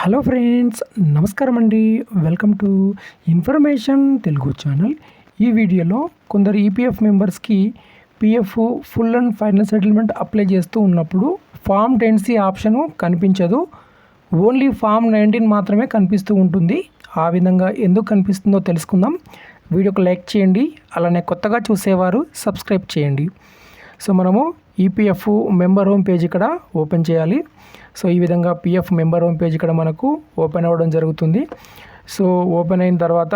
Hello friends, నమస్కారం అండి. Welcome to information Telugu channel. ఈ వీడియోలో కొందరు ఈపీఎఫ్ మెంబర్స్కి PF full and final settlement apply చేస్తూ ఉన్నప్పుడు ఫామ్ 10C ఆప్షను కనిపించదు. ఓన్లీ ఫామ్ 19 మాత్రమే కనిపిస్తూ ఉంటుంది. ఆ విధంగా ఎందుకు కనిపిస్తుందో తెలుసుకుందాం. వీడియోకి లైక్ చేయండి. అలానే కొత్తగా చూసేవారు సబ్స్క్రైబ్ చేయండి. సో మనము ఈపీఎఫ్ మెంబర్ హోమ్ పేజ్ ఇక్కడ ఓపెన్ చేయాలి. సో ఈ విధంగా పీఎఫ్ మెంబర్ హోమ్ పేజ్ ఇక్కడ మనకు ఓపెన్ అవ్వడం జరుగుతుంది. సో ఓపెన్ అయిన తర్వాత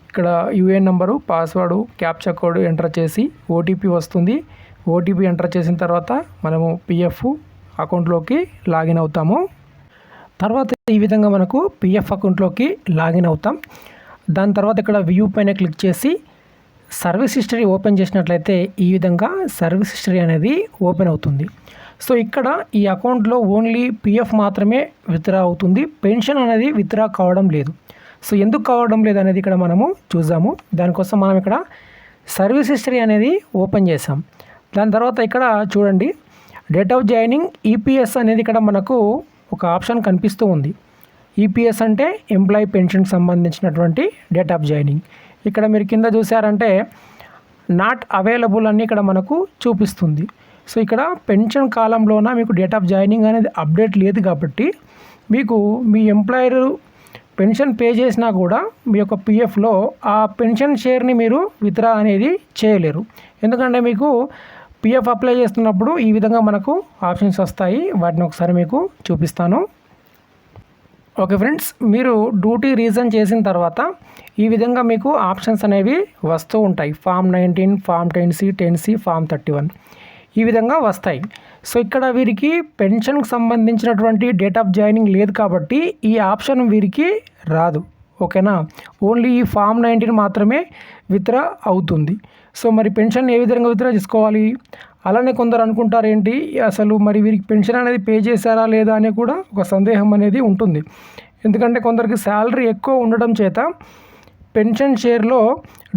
ఇక్కడ UAN number, password, captcha code enter చేసి ఓటీపీ వస్తుంది. ఓటీపీ ఎంటర్ చేసిన తర్వాత మనము పీఎఫ్ అకౌంట్లోకి లాగిన్ అవుతాము. తర్వాత ఈ విధంగా మనకు పీఎఫ్ అకౌంట్లోకి లాగిన్ అవుతాం. దాని తర్వాత ఇక్కడ వ్యూ పైన క్లిక్ చేసి సర్వీస్ హిస్టరీ ఓపెన్ చేసినట్లయితే ఈ విధంగా సర్వీస్ హిస్టరీ అనేది ఓపెన్ అవుతుంది. సో ఇక్కడ ఈ అకౌంట్లో ఓన్లీ పీఎఫ్ మాత్రమే విత్డ్రా అవుతుంది. పెన్షన్ అనేది విత్డ్రా కావడం లేదు. సో ఎందుకు కావడం లేదు అనేది ఇక్కడ మనము చూద్దాము. దానికోసం మనం ఇక్కడ సర్వీస్ హిస్టరీ అనేది ఓపెన్ చేసాం. దాని తర్వాత ఇక్కడ చూడండి, డేట్ ఆఫ్ జాయినింగ్ ఈపీఎస్ అనేది ఇక్కడ మనకు ఒక ఆప్షన్ కనిపిస్తూ ఉంది. ఈపీఎస్ అంటే ఎంప్లాయీ పెన్షన్కి సంబంధించినటువంటి డేట్ ఆఫ్ జాయినింగ్. ఇక్కడ మీరు కింద చూసారంటే నాట్ అవైలబుల్ అని ఇక్కడ మనకు చూపిస్తుంది. సో ఇక్కడ పెన్షన్ కాలంలోన మీకు డేట్ ఆఫ్ జాయినింగ్ అనేది అప్డేట్ లేదు కాబట్టి మీకు మీ ఎంప్లాయర్ పెన్షన్ పే చేసినా కూడా మీ యొక్క పీఎఫ్లో ఆ పెన్షన్ షేర్ని మీరు విత్డ్రా అనేది చేయలేరు. ఎందుకంటే మీకు పీఎఫ్ అప్లై చేస్తున్నప్పుడు ఈ విధంగా మనకు ఆప్షన్స్ వస్తాయి. వాటిని ఒకసారి మీకు చూపిస్తాను. ఓకే ఫ్రెండ్స్, మీరు డ్యూటీ రీజన్ చేసిన తర్వాత ఈ విధంగా మీకు ఆప్షన్స్ అనేవి వస్తూ ఉంటాయి. Form 19, form 10C, 10C, form 31 ఈ విధంగా వస్తాయి. సో ఇక్కడ వీరికి పెన్షన్కి సంబంధించినటువంటి డేట్ ఆఫ్ జాయినింగ్ లేదు కాబట్టి ఈ ఆప్షన్ వీరికి రాదు. ఓకేనా, ఓన్లీ ఈ ఫామ్ 19 మాత్రమే విత్డ్రా అవుతుంది. సో మరి పెన్షన్ ఏ విధంగా విత్డ్రా చేసుకోవాలి? అలానే కొందరు అనుకుంటారు, ఏంటి అసలు మరి వీరికి పెన్షన్ అనేది పే చేశారా లేదా అనే కూడా ఒక సందేహం అనేది ఉంటుంది. ఎందుకంటే కొందరికి శాలరీ ఎక్కువ ఉండడం చేత పెన్షన్ షేర్లో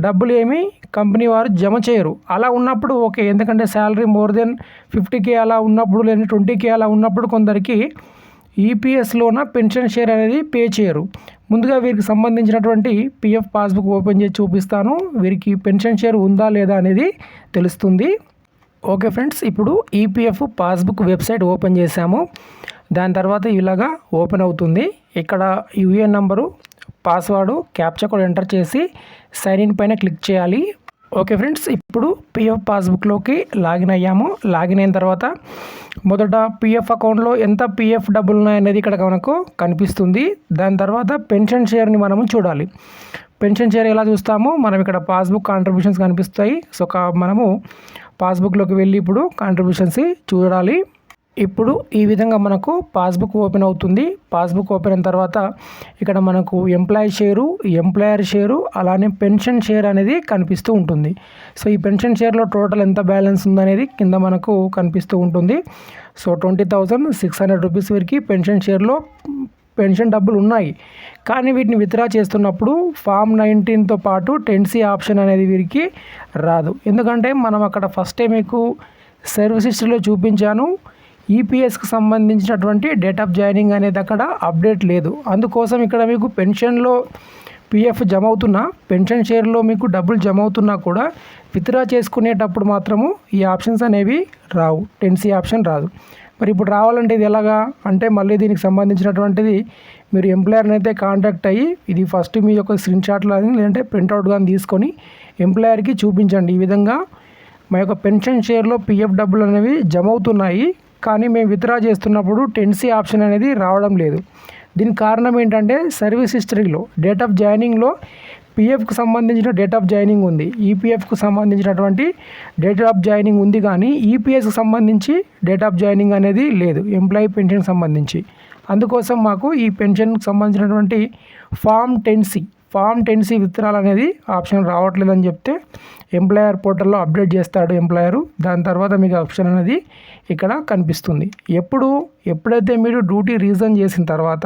డబ్బులు ఏమి కంపెనీ వారు జమ చేయరు. అలా ఉన్నప్పుడు ఓకే, ఎందుకంటే శాలరీ మోర్ దెన్ 50K అలా ఉన్నప్పుడు, లేదా 20K అలా ఉన్నప్పుడు కొందరికి ఈపీఎస్లోన పెన్షన్ షేర్ అనేది పే చేయరు. ముందుగా వీరికి సంబంధించినటువంటి పీఎఫ్ పాస్బుక్ ఓపెన్ చేసి చూపిస్తాను. వీరికి పెన్షన్ షేర్ ఉందా లేదా అనేది తెలుస్తుంది. ఓకే ఫ్రెండ్స్, ఇప్పుడు ఈపీఎఫ్ పాస్బుక్ వెబ్సైట్ ఓపెన్ చేసాము. దాని తర్వాత ఇలాగా ఓపెన్ అవుతుంది. ఇక్కడ UAN number, password, captcha code enter చేసి సైన్ ఇన్ పైన క్లిక్ చేయాలి. ఓకే ఫ్రెండ్స్, ఇప్పుడు పీఎఫ్ పాస్బుక్లోకి లాగిన్ అయ్యాము. లాగిన్ అయిన తర్వాత మొదట పీఎఫ్ అకౌంట్లో ఎంత పీఎఫ్ డబ్బులు ఉన్నాయనేది ఇక్కడ మనకు కనిపిస్తుంది. దాని తర్వాత పెన్షన్ షేర్ని మనము చూడాలి. పెన్షన్ షేర్ ఎలా చూస్తాము? మనం ఇక్కడ పాస్బుక్ కాంట్రిబ్యూషన్స్ కనిపిస్తాయి. సో మనము పాస్బుక్లోకి వెళ్ళి ఇప్పుడు కాంట్రిబ్యూషన్స్ చూడాలి. ఇప్పుడు ఈ విధంగా మనకు పాస్బుక్ ఓపెన్ అవుతుంది. పాస్బుక్ ఓపెన్ అయిన తర్వాత ఇక్కడ మనకు ఎంప్లాయీ షేరు, ఎంప్లాయర్ షేరు, అలానే పెన్షన్ షేర్ అనేది కనిపిస్తూ ఉంటుంది. సో ఈ పెన్షన్ షేర్లో టోటల్ ఎంత బ్యాలెన్స్ ఉందనేది కింద మనకు కనిపిస్తూ ఉంటుంది. సో 20,600 రూపీస్ వరకు పెన్షన్ షేర్లో పెన్షన్ డబ్బులు ఉన్నాయి. కానీ వీటిని విత్డ్రా చేస్తున్నప్పుడు ఫామ్ 19తో పాటు 10C ఆప్షన్ అనేది వీరికి రాదు. ఎందుకంటే మనం అక్కడ ఫస్టే మీకు సర్వీస్ హిస్టరీలో చూపించాను, ఈపీఎస్కి సంబంధించినటువంటి డేట్ ఆఫ్ జాయినింగ్ అనేది అక్కడ అప్డేట్ లేదు. అందుకోసం ఇక్కడ మీకు పెన్షన్లో పీఎఫ్ జమ అవుతున్నా, పెన్షన్ షేర్లో మీకు డబ్బులు జమ అవుతున్నా కూడా విత్డ్రా చేసుకునేటప్పుడు మాత్రము ఈ ఆప్షన్స్ అనేవి రావు. 10C ఆప్షన్ రాదు. మరి ఇప్పుడు రావాలంటే ఇది ఎలాగా అంటే, మళ్ళీ దీనికి సంబంధించినటువంటిది మీరు ఎంప్లాయర్ని అయితే కాంటాక్ట్ అయ్యి ఇది ఫస్ట్ మీ యొక్క స్క్రీన్ షాట్లు కానీ లేదంటే ప్రింట్అవుట్ కానీ తీసుకొని ఎంప్లాయర్కి చూపించండి. ఈ విధంగా మా యొక్క పెన్షన్ షేర్లో పీఎఫ్ డబ్బులు అనేవి జమ అవుతున్నాయి, కానీ మేము విత్డ్రా చేస్తున్నప్పుడు 10C ఆప్షన్ అనేది రావడం లేదు. దీనికి కారణం ఏంటంటే సర్వీస్ హిస్టరీలో డేట్ ఆఫ్ జాయినింగ్లో పీఎఫ్కి సంబంధించిన డేట్ ఆఫ్ జాయినింగ్ ఉంది, ఈపీఎఫ్కి సంబంధించినటువంటి డేట్ ఆఫ్ జాయినింగ్ ఉంది, కానీ ఈపీఎస్కి సంబంధించి డేట్ ఆఫ్ జాయినింగ్ అనేది లేదు, ఎంప్లాయీ పెన్షన్కి సంబంధించి. అందుకోసం మాకు ఈ పెన్షన్కి సంబంధించినటువంటి ఫామ్ 10C విత్డ్రాల్ అనేది ఆప్షన్ రావట్లేదని చెప్తే ఎంప్లాయర్ పోర్టల్లో అప్డేట్ చేస్తాడు ఎంప్లాయరు. దాని తర్వాత మీకు ఆప్షన్ అనేది ఇక్కడ కనిపిస్తుంది. ఎప్పుడైతే మీరు డ్యూటీ రీజన్ చేసిన తర్వాత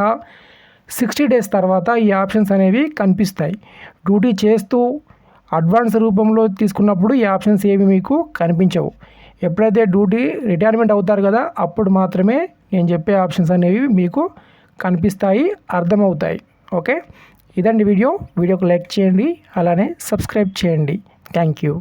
60 డేస్ తర్వాత ఈ ఆప్షన్స్ అనేవి కనిపిస్తాయి. డ్యూటీ చేస్తూ అడ్వాన్స్ రూపంలో తీసుకున్నప్పుడు ఈ ఆప్షన్స్ ఏవి మీకు కనిపించవు. ఎప్పుడైతే డ్యూటీ రిటైర్మెంట్ అవుతారు కదా, అప్పుడు మాత్రమే నేను చెప్పే ఆప్షన్స్ అనేవి మీకు కనిపిస్తాయి, అర్థమవుతాయి. ఓకే, ఇదండి వీడియోకి లైక్ చేయండి, అలానే సబ్స్క్రైబ్ చేయండి. Thank you.